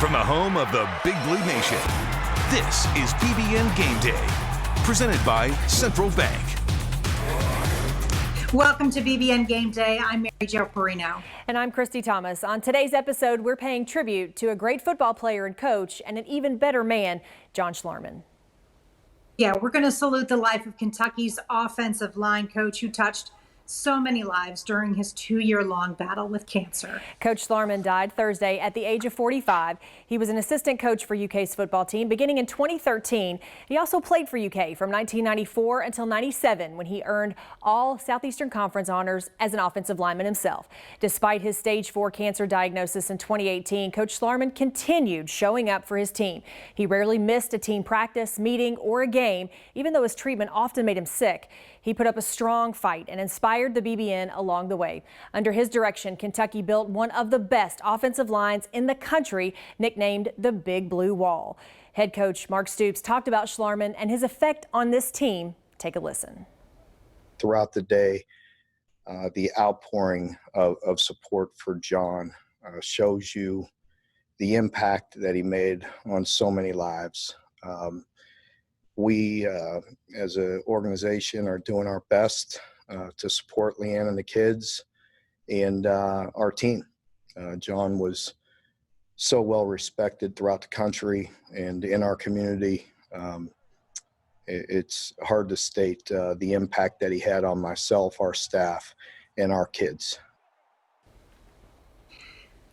from the home of the Big Blue Nation, this is BBN Gameday, presented by Central Bank. Welcome to BBN Gameday. I'm Mary Jo Perino. And I'm Christy Thomas. On today's episode, we're paying tribute to a great football player and coach and an even better man, John Schlarman. Yeah, we're going to salute the life of Kentucky's offensive line coach who touched so many lives during his 2-year-long battle with cancer. Coach Schlarman died Thursday at the age of 45. He was an assistant coach for UK's football team beginning in 2013. He also played for UK from 1994 until 97 when he earned all Southeastern Conference honors as an offensive lineman himself. Despite his stage 4 cancer diagnosis in 2018, Coach Schlarman continued showing up for his team. He rarely missed a team practice, meeting, or a game, even though his treatment often made him sick. He put up a strong fight and inspired the BBN along the way. Under his direction, Kentucky built one of the best offensive lines in the country, nicknamed the Big Blue Wall. Head coach Mark Stoops talked about Schlarman and his effect on this team. Take a listen. Throughout the day, the outpouring of support for John shows you the impact that he made on so many lives. We, as an organization, are doing our best to support Leanne and the kids and our team. John was so well respected throughout the country and in our community. It's hard to state the impact that he had on myself, our staff, and our kids.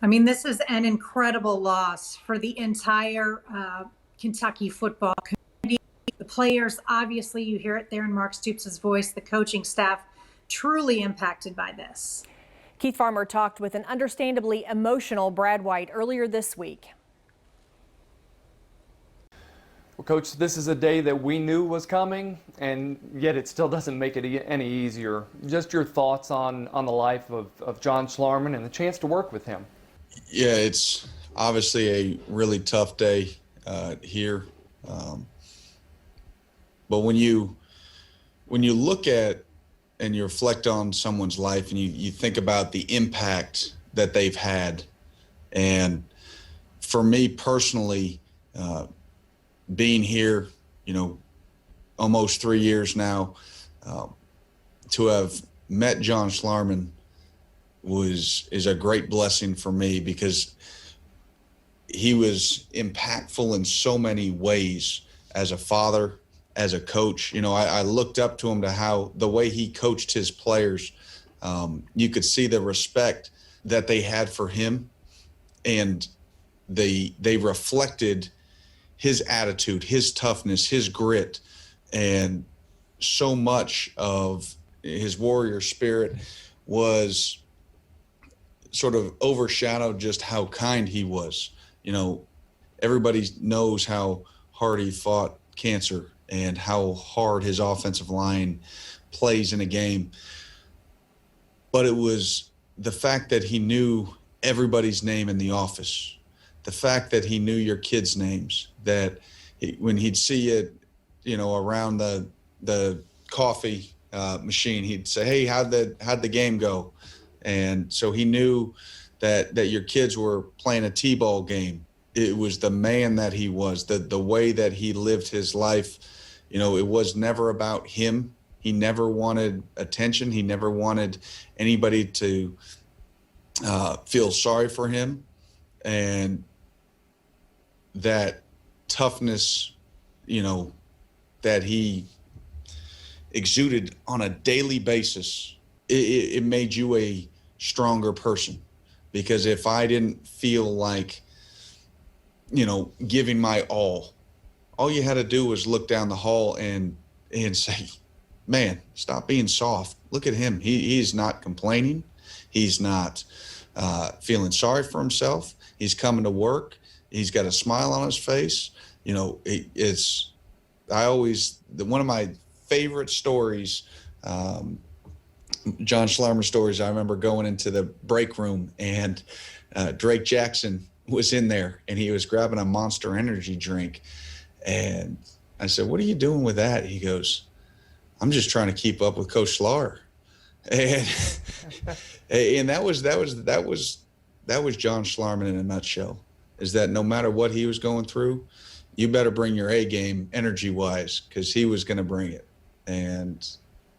I mean, this is an incredible loss for the entire Kentucky football community. The players, obviously, you hear it there in Mark Stoops' voice, the coaching staff, truly impacted by this. Keith Farmer talked with an understandably emotional Brad White earlier this week. Well, Coach, this is a day that we knew was coming, and yet it still doesn't make it any easier. Just your thoughts on the life of John Schlarman and the chance to work with him. Yeah, it's obviously a really tough day here. But when you look at and you reflect on someone's life and you think about the impact that they've had, and for me personally, being here, almost 3 years now, to have met John Schlarman is a great blessing for me, because he was impactful in so many ways as a father, as a coach. I looked up to him to how the way he coached his players. You could see the respect that they had for him, and they reflected his attitude, his toughness, his grit, and so much of his warrior spirit was sort of overshadowed just how kind he was. Everybody knows how hard he fought cancer and how hard his offensive line plays in a game. But it was the fact that he knew everybody's name in the office, the fact that he knew your kids' names, that when he'd see it, around the coffee machine, he'd say, "Hey, how'd the game go?" And so he knew that your kids were playing a T-ball game. It was the man that he was, the way that he lived his life. It was never about him. He never wanted attention. He never wanted anybody to feel sorry for him. And that toughness, that he exuded on a daily basis, it made you a stronger person. Because if I didn't feel like, giving my all you had to do was look down the hall and say, "Man, stop being soft. Look at him. He's not complaining. He's not feeling sorry for himself. He's coming to work. He's got a smile on his face." One of my favorite stories, John Schlarman stories, I remember going into the break room and Drake Jackson was in there and he was grabbing a Monster Energy drink. And I said, "What are you doing with that?" He goes, "I'm just trying to keep up with Coach Schlar." And that was John Schlarman in a nutshell. is that no matter what he was going through, you better bring your A game energy-wise, because he was going to bring it. And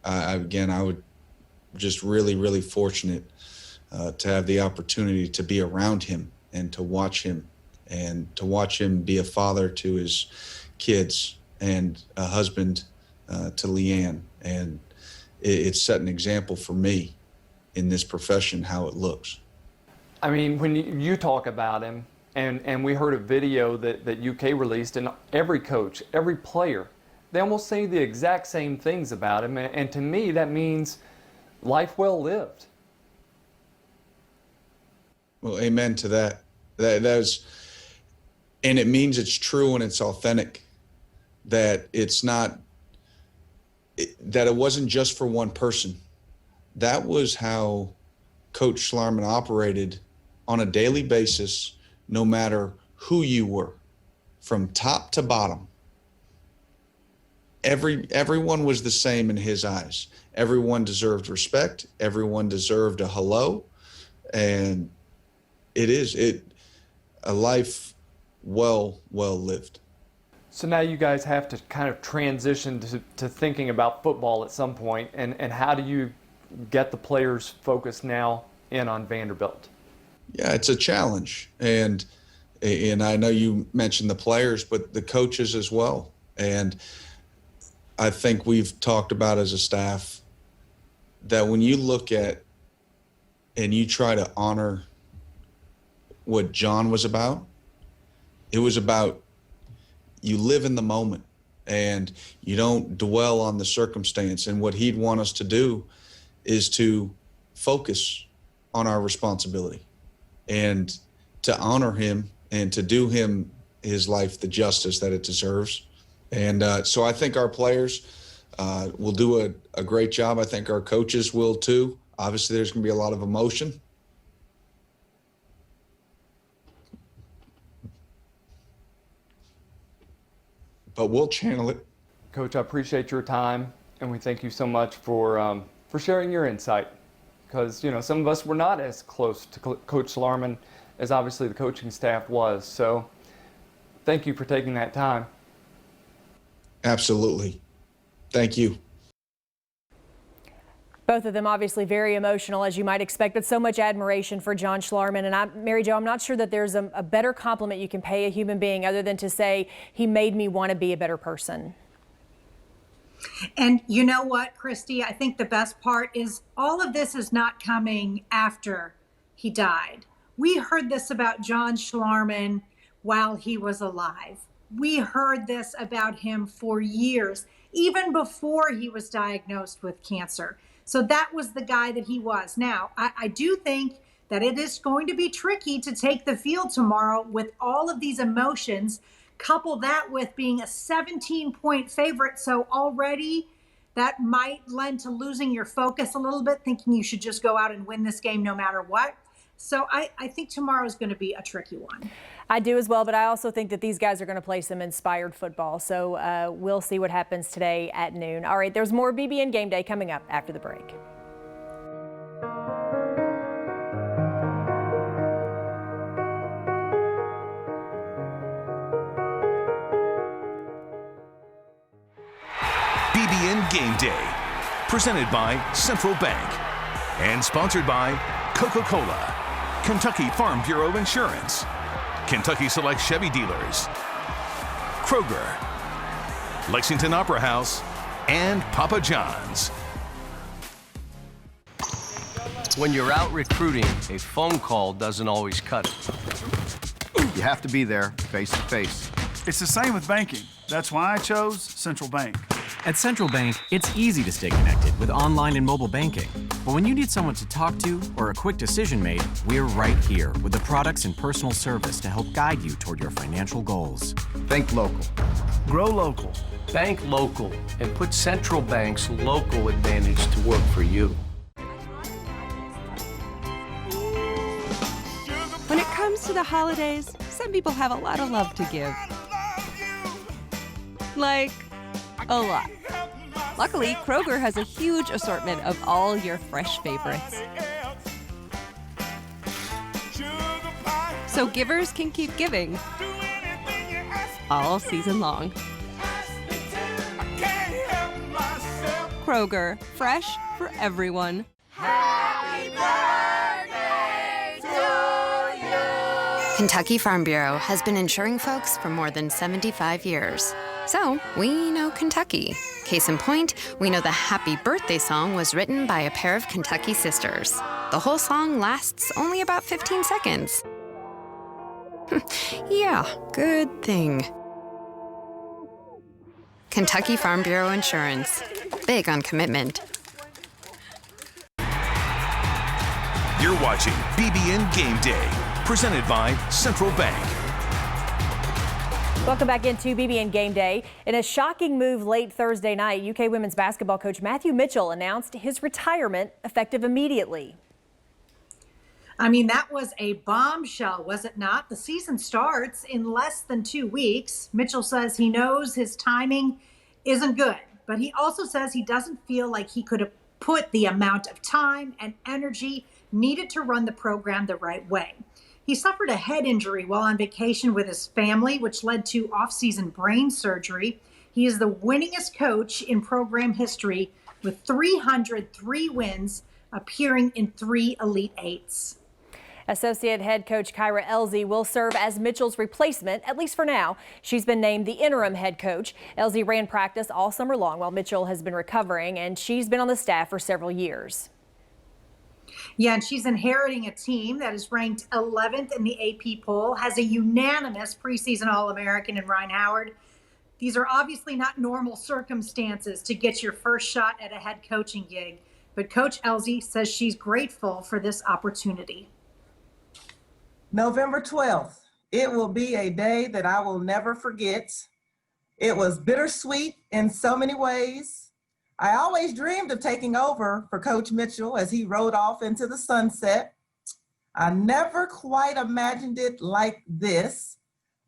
I was just really, really fortunate to have the opportunity to be around him and to watch him be a father to his kids and a husband to Leanne. And it set an example for me in this profession, how it looks. I mean, when you talk about him, and we heard a video that UK released, and every coach, every player, they almost say the exact same things about him. And to me, that means life well lived. Well, amen to that. That's, and it means it's true and it's authentic. That it's not, that it wasn't just for one person. That was how Coach Schlarman operated on a daily basis, no matter who you were, from top to bottom. Everyone was the same in his eyes. Everyone deserved respect. Everyone deserved a hello. And a life well lived. So now you guys have to kind of transition to thinking about football at some point, and how do you get the players focused now in on Vanderbilt? Yeah, it's a challenge. And I know you mentioned the players, but the coaches as well. And I think we've talked about as a staff that when you look at and you try to honor what John was about, it was about you live in the moment and you don't dwell on the circumstance. And what he'd want us to do is to focus on our responsibility and to honor him and to do him his life the justice that it deserves. And so I think our players will do a great job. I think our coaches will too. Obviously, there's going to be a lot of emotion. But we'll channel it. Coach, I appreciate your time, and we thank you so much for sharing your insight. Because, you know, some of us were not as close to Coach Schlarman as obviously the coaching staff was. So thank you for taking that time. Absolutely. Thank you. Both of them obviously very emotional, as you might expect, but so much admiration for John Schlarman. And Mary Jo, I'm not sure that there's a better compliment you can pay a human being other than to say he made me want to be a better person. And you know what, Christy, I think the best part is all of this is not coming after he died. We heard this about John Schlarman while he was alive. We heard this about him for years, even before he was diagnosed with cancer. So that was the guy that he was. Now, I do think that it is going to be tricky to take the field tomorrow with all of these emotions. Couple that with being a 17-point favorite. So already that might lend to losing your focus a little bit, thinking you should just go out and win this game no matter what. So I think tomorrow is going to be a tricky one. I do as well, but I also think that these guys are going to play some inspired football. So we'll see what happens today at noon. All right, there's more BBN Game Day coming up after the break. BBN Game Day, presented by Central Bank and sponsored by Coca-Cola, Kentucky Farm Bureau Insurance, Kentucky Select Chevy Dealers, Kroger, Lexington Opera House, and Papa John's. When you're out recruiting, a phone call doesn't always cut it. You have to be there face to face. It's the same with banking. That's why I chose Central Bank. At Central Bank, it's easy to stay connected with online and mobile banking. But when you need someone to talk to or a quick decision made, we're right here with the products and personal service to help guide you toward your financial goals. Think local. Grow local. Bank local and put Central Bank's local advantage to work for you. When it comes to the holidays, some people have a lot of love to give. Like, a lot. Luckily, Kroger has a huge assortment of all your fresh favorites. so givers can keep giving all season long. Kroger, fresh for everyone. Kentucky Farm Bureau has been insuring folks for more than 75 years. So, we know Kentucky. Case in point, we know the Happy Birthday song was written by a pair of Kentucky sisters. The whole song lasts only about 15 seconds. Yeah, good thing. Kentucky Farm Bureau Insurance. Big on commitment. You're watching BBN Gameday, presented by Central Bank. Welcome back into BBN Gameday. In a shocking move late Thursday night, UK women's basketball coach Matthew Mitchell announced his retirement effective immediately. I mean, that was a bombshell, was it not? The season starts in less than 2 weeks. Mitchell says he knows his timing isn't good, but he also says he doesn't feel like he could have put the amount of time and energy needed to run the program the right way. He suffered a head injury while on vacation with his family, which led to off-season brain surgery. He is the winningest coach in program history with 303 wins, appearing in 3 Elite Eights. Associate head coach Kyra Elzy will serve as Mitchell's replacement, at least for now. She's been named the interim head coach. Elzy ran practice all summer long while Mitchell has been recovering, and she's been on the staff for several years. Yeah, and she's inheriting a team that is ranked 11th in the AP poll, has a unanimous preseason All-American in Ryan Howard. These are obviously not normal circumstances to get your first shot at a head coaching gig, but Coach Elzy says she's grateful for this opportunity. November 12th, it will be a day that I will never forget. It was bittersweet in so many ways. I always dreamed of taking over for Coach Mitchell as he rode off into the sunset. I never quite imagined it like this.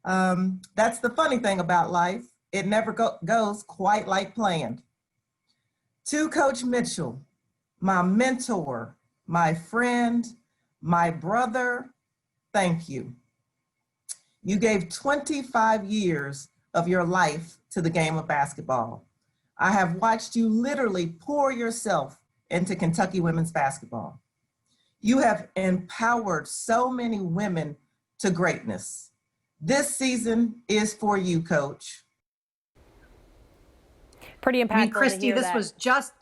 That's the funny thing about life. It never goes quite like planned. To Coach Mitchell, my mentor, my friend, my brother, thank you. You gave 25 years of your life to the game of basketball. I have watched you literally pour yourself into Kentucky women's basketball. You have empowered so many women to greatness. This season is for you, Coach. Pretty impactful. I mean, Christy, to hear this that. was just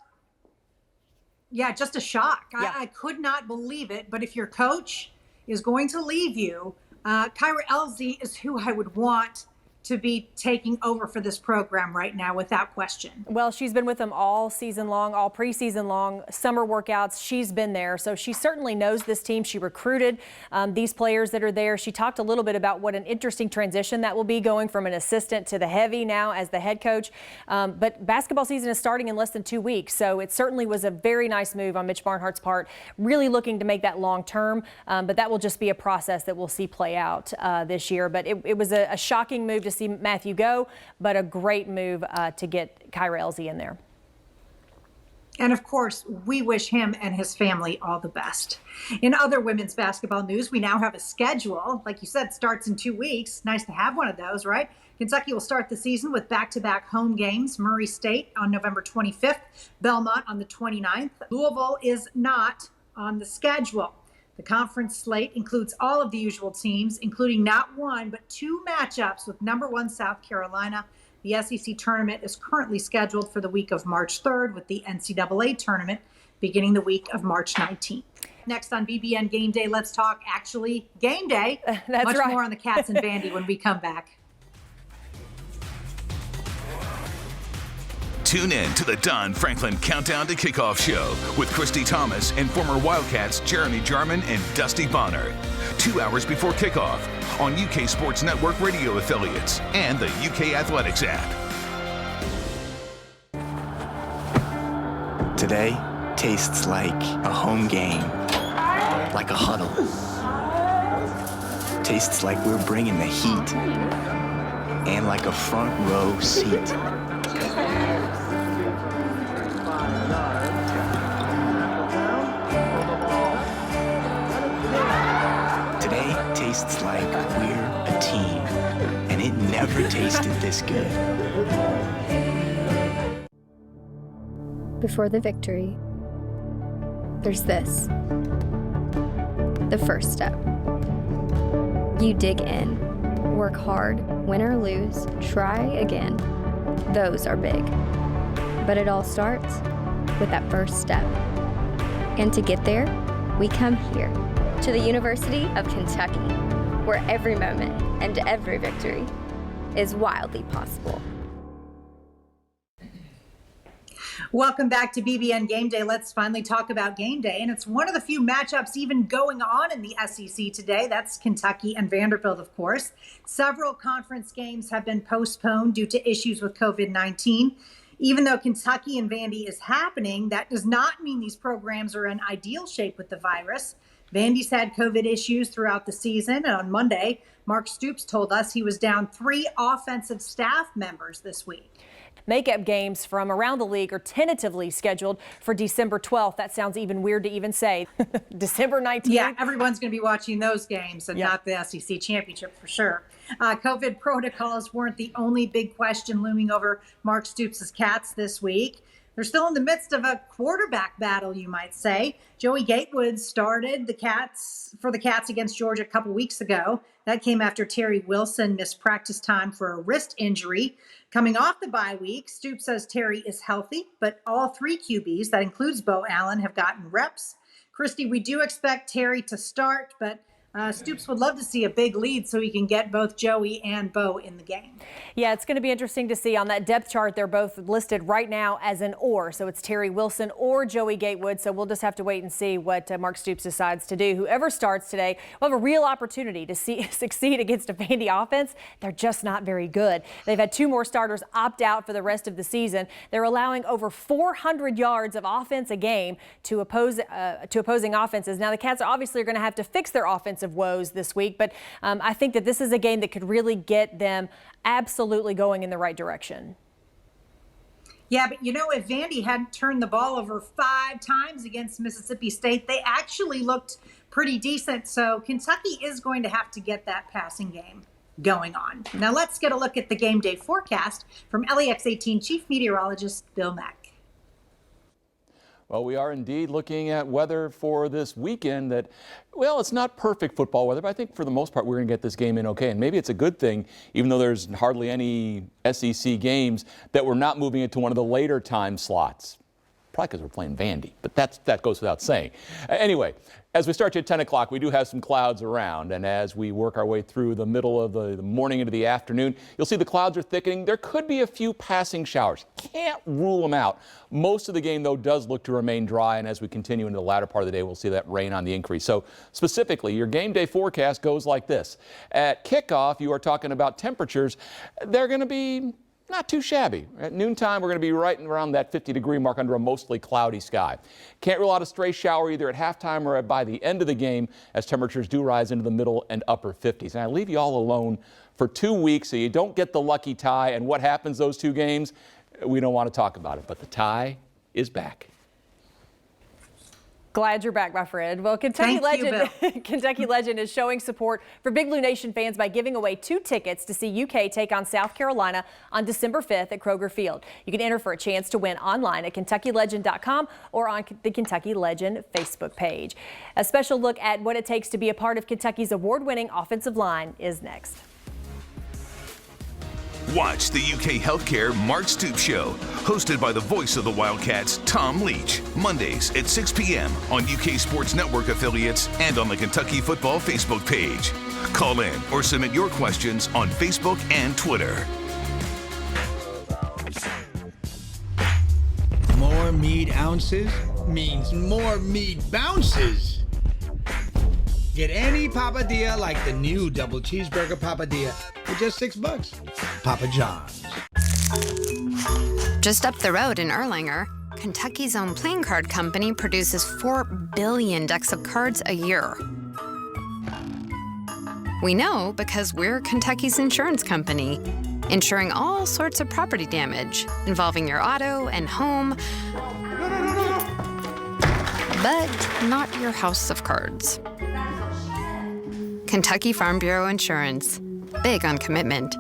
a shock. Yeah. I could not believe it. But if your coach is going to leave you, Kyra Elzy is who I would want to be taking over for this program right now, without question. Well, she's been with them all season long, all preseason long, summer workouts. She's been there, so she certainly knows this team. She recruited these players that are there. She talked a little bit about what an interesting transition that will be, going from an assistant to the heavy now as the head coach. But basketball season is starting in less than 2 weeks, so it certainly was a very nice move on Mitch Barnhart's part, really looking to make that long term. But that will just be a process that we'll see play out this year. But it was a shocking move to see Matthew go, but a great move to get Kyra Elzy in there. And of course, we wish him and his family all the best. In other women's basketball news, we now have a schedule. Like you said, starts in 2 weeks. Nice to have one of those, right? Kentucky will start the season with back-to-back home games. Murray State on November 25th, Belmont on the 29th. Louisville is not on the schedule. The conference slate includes all of the usual teams, including not one, but 2 matchups with number 1 South Carolina. The SEC tournament is currently scheduled for the week of March 3rd, with the NCAA tournament beginning the week of March 19th. Next on BBN Game Day, let's talk actually game day. That's Much right. more on the Cats and Vandy when we come back. Tune in to the Don Franklin Countdown to Kickoff show with Christy Thomas and former Wildcats Jeremy Jarman and Dusty Bonner. 2 hours before kickoff on UK Sports Network radio affiliates and the UK Athletics app. Today tastes like a home game, like a huddle. Tastes like we're bringing the heat and like a front row seat. Today tastes like never tasted this good. Before the victory, there's this. The first step. You dig in, work hard, win or lose, try again. Those are big. But it all starts with that first step. And to get there, we come here, to the University of Kentucky, where every moment and every victory is wildly possible. Welcome back to BBN Game Day. Let's finally talk about game day. And it's one of the few matchups even going on in the SEC today. That's Kentucky and Vanderbilt, of course. Several conference games have been postponed due to issues with COVID-19. Even though Kentucky and Vandy is happening, that does not mean these programs are in ideal shape with the virus. Vandy's had COVID issues throughout the season. And on Monday, Mark Stoops told us he was down 3 offensive staff members this week. Makeup games from around the league are tentatively scheduled for December 12th. That sounds even weird to even say. December 19th. Yeah, everyone's going to be watching those games and not the SEC championship for sure. COVID protocols weren't the only big question looming over Mark Stoops' Cats this week. They're still in the midst of a quarterback battle, you might say. Joey Gatewood started the Cats against Georgia a couple weeks ago. That came after Terry Wilson missed practice time for a wrist injury. Coming off the bye week, Stoops says Terry is healthy, but all 3 QBs, that includes Bo Allen, have gotten reps. Christy, we do expect Terry to start, but Stoops would love to see a big lead so he can get both Joey and Bo in the game. Yeah, it's going to be interesting to see on that depth chart. They're both listed right now as an or. So it's Terry Wilson or Joey Gatewood. So we'll just have to wait and see what Mark Stoops decides to do. Whoever starts today will have a real opportunity to succeed against a Vandy offense. They're just not very good. They've had 2 more starters opt out for the rest of the season. They're allowing over 400 yards of offense a game to opposing offenses. Now, the Cats obviously are going to have to fix their offensive woes this week, but I think that this is a game that could really get them absolutely going in the right direction. Yeah, but if Vandy hadn't turned the ball over 5 times against Mississippi State, they actually looked pretty decent. So Kentucky is going to have to get that passing game going on. Now let's get a look at the game day forecast from LEX 18 Chief Meteorologist Bill Mack. Well, we are indeed looking at weather for this weekend that, well, it's not perfect football weather, but I think for the most part we're going to get this game in okay. And maybe it's a good thing, even though there's hardly any SEC games, that we're not moving it to one of the later time slots. Probably because we're playing Vandy, but that goes without saying. Anyway, as we start to 10 o'clock, we do have some clouds around, and as we work our way through the middle of the morning into the afternoon, you'll see the clouds are thickening. There could be a few passing showers. Can't rule them out. Most of the game, though, does look to remain dry, and as we continue into the latter part of the day, we'll see that rain on the increase. So specifically, your game day forecast goes like this. At kickoff, you are talking about temperatures. They're going to be not too shabby. At noontime, we're going to be right around that 50-degree mark under a mostly cloudy sky. Can't rule out a stray shower either at halftime or by the end of the game, as temperatures do rise into the middle and upper 50s. And I leave you all alone for 2 weeks so you don't get the lucky tie. And what happens those 2 games, we don't want to talk about it. But the tie is back. Glad you're back, my friend. Well, Kentucky Legend is showing support for Big Blue Nation fans by giving away 2 tickets to see UK take on South Carolina on December 5th at Kroger Field. You can enter for a chance to win online at KentuckyLegend.com or on the Kentucky Legend Facebook page. A special look at what it takes to be a part of Kentucky's award-winning offensive line is next. Watch the UK Healthcare Mark Stoops Show, hosted by the voice of the Wildcats, Tom Leach, Mondays at 6 p.m. on UK Sports Network affiliates and on the Kentucky Football Facebook page. Call in or submit your questions on Facebook and Twitter. More meat ounces means more meat bounces. Get any papadilla like the new double cheeseburger papadilla for just $6. Papa John's. Just up the road in Erlanger, Kentucky's own playing card company produces 4 billion decks of cards a year. We know because we're Kentucky's insurance company, insuring all sorts of property damage involving your auto and home, but not your house of cards. Kentucky Farm Bureau Insurance. Big on commitment.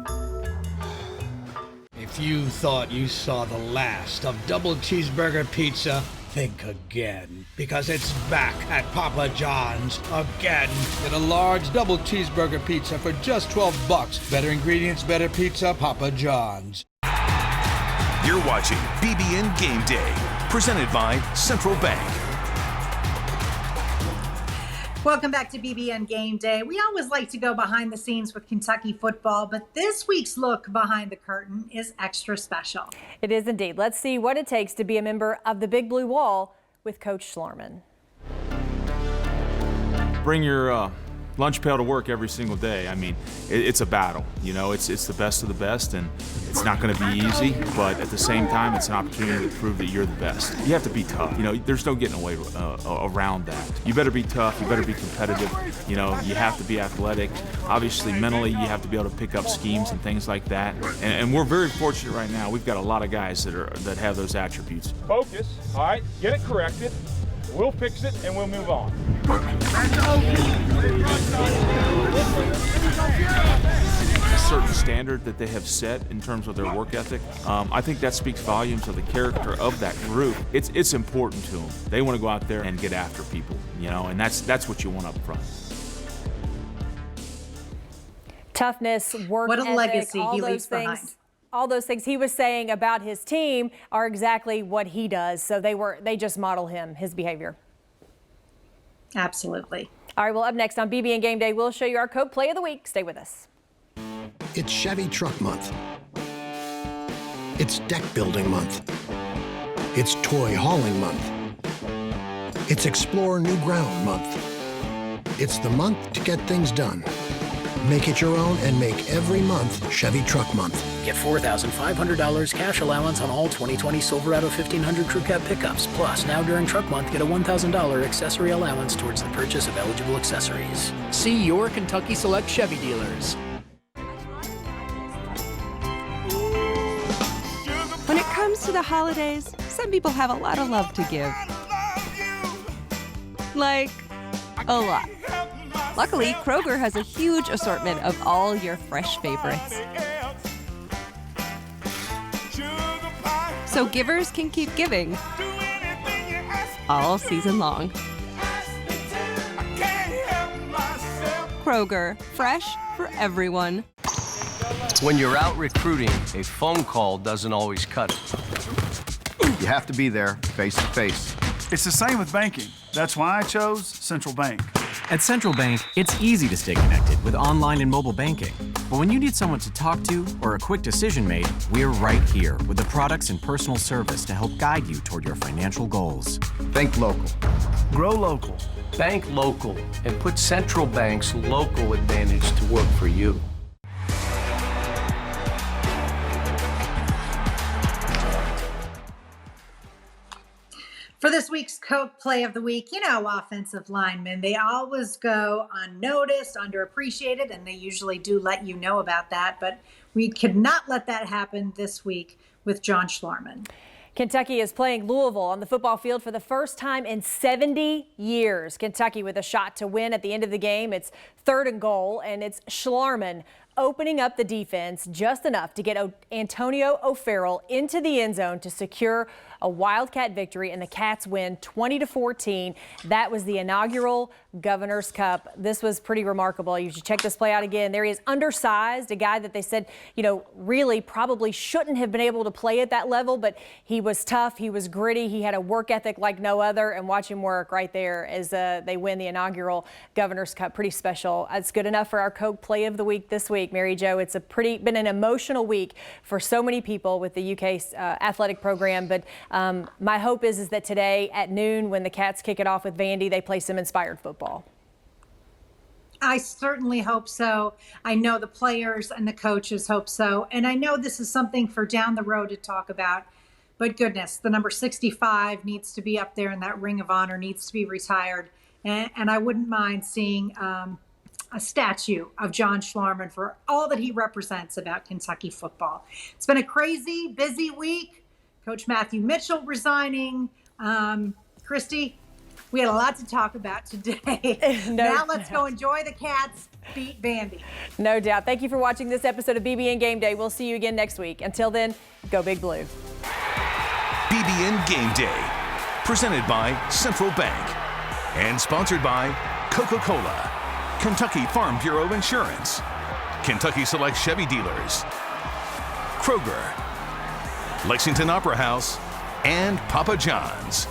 If you thought you saw the last of double cheeseburger pizza, think again, because it's back at Papa John's again. Get a large double cheeseburger pizza for just $12. Better ingredients, better pizza, Papa John's. You're watching BBN Gameday, presented by Central Bank. Welcome back to BBN Gameday. We always like to go behind the scenes with Kentucky football, but this week's look behind the curtain is extra special. It is indeed. Let's see what it takes to be a member of the Big Blue Wall with Coach Schlarman. Bring your lunch pail to work every single day. I mean, it's a battle. You know, it's the best of the best, and it's not going to be easy, but at the same time, it's an opportunity to prove that you're the best. You have to be tough. You know, there's no getting away around that. You better be tough. You better be competitive. You know, you have to be athletic. Obviously, mentally, you have to be able to pick up schemes and things like that. And we're very fortunate right now. We've got a lot of guys that have those attributes. Focus. All right, get it corrected. We'll fix it and we'll move on. A certain standard that they have set in terms of their work ethic, I think that speaks volumes of the character of that group. It's important to them. They want to go out there and get after people, you know, and that's what you want up front. Toughness, work ethic, what a legacy all he those leaves things. behind. All those things he was saying about his team are exactly what he does. So they just model his behavior. Absolutely. All right, well, up next on BBN Gameday, we'll show you our Coke Play of the Week. Stay with us. It's Chevy Truck Month. It's Deck Building Month. It's Toy Hauling Month. It's Explore New Ground Month. It's the month to get things done. Make it your own and make every month Chevy Truck Month. Get $4,500 cash allowance on all 2020 Silverado 1500 Crew Cab pickups. Plus, now during Truck Month, get a $1,000 accessory allowance towards the purchase of eligible accessories. See your Kentucky Select Chevy dealers. When it comes to the holidays, some people have a lot of love to give. Like, a lot. Luckily, Kroger has a huge assortment of all your fresh favorites. So givers can keep giving all season long. Kroger, fresh for everyone. When you're out recruiting, a phone call doesn't always cut it. You have to be there face to face. It's the same with banking. That's why I chose Central Bank. At Central Bank, it's easy to stay connected with online and mobile banking. But when you need someone to talk to or a quick decision made, we're right here with the products and personal service to help guide you toward your financial goals. Think local. Grow local. Bank local and put Central Bank's local advantage to work for you. For this week's Coke Play of the Week, you know, offensive linemen, they always go unnoticed, underappreciated, and they usually do let you know about that. But we could not let that happen this week with John Schlarman. Kentucky is playing Louisville on the football field for the first time in 70 years. Kentucky with a shot to win at the end of the game. It's 3rd and goal, and it's Schlarman opening up the defense just enough to get Antonio O'Farrell into the end zone to secure a Wildcat victory, and the Cats win 20-14. That was the inaugural Governor's Cup. This was pretty remarkable. You should check this play out again. There he is, undersized, a guy that they said, you know, really probably shouldn't have been able to play at that level, but he was tough, he was gritty, he had a work ethic like no other, and watch him work right there as they win the inaugural Governor's Cup. Pretty special. That's good enough for our Coke Play of the Week this week, Mary Jo. It's been an emotional week for so many people with the UK's athletic program, but my hope is that today at noon, when the Cats kick it off with Vandy, they play some inspired football. I certainly hope so. I know the players and the coaches hope so. And I know this is something for down the road to talk about. But goodness, the number 65 needs to be up there in that Ring of Honor, needs to be retired. And I wouldn't mind seeing a statue of John Schlarman for all that he represents about Kentucky football. It's been a crazy, busy week. Coach Matthew Mitchell resigning. Christy, We had a lot to talk about today. Now let's go enjoy the Cats beat Vandy. No doubt. Thank you for watching this episode of BBN Game Day. We'll see you again next week. Until then, go Big Blue. BBN Game Day, presented by Central Bank and sponsored by Coca-Cola, Kentucky Farm Bureau Insurance, Kentucky Select Chevy Dealers, Kroger, Lexington Opera House, and Papa John's.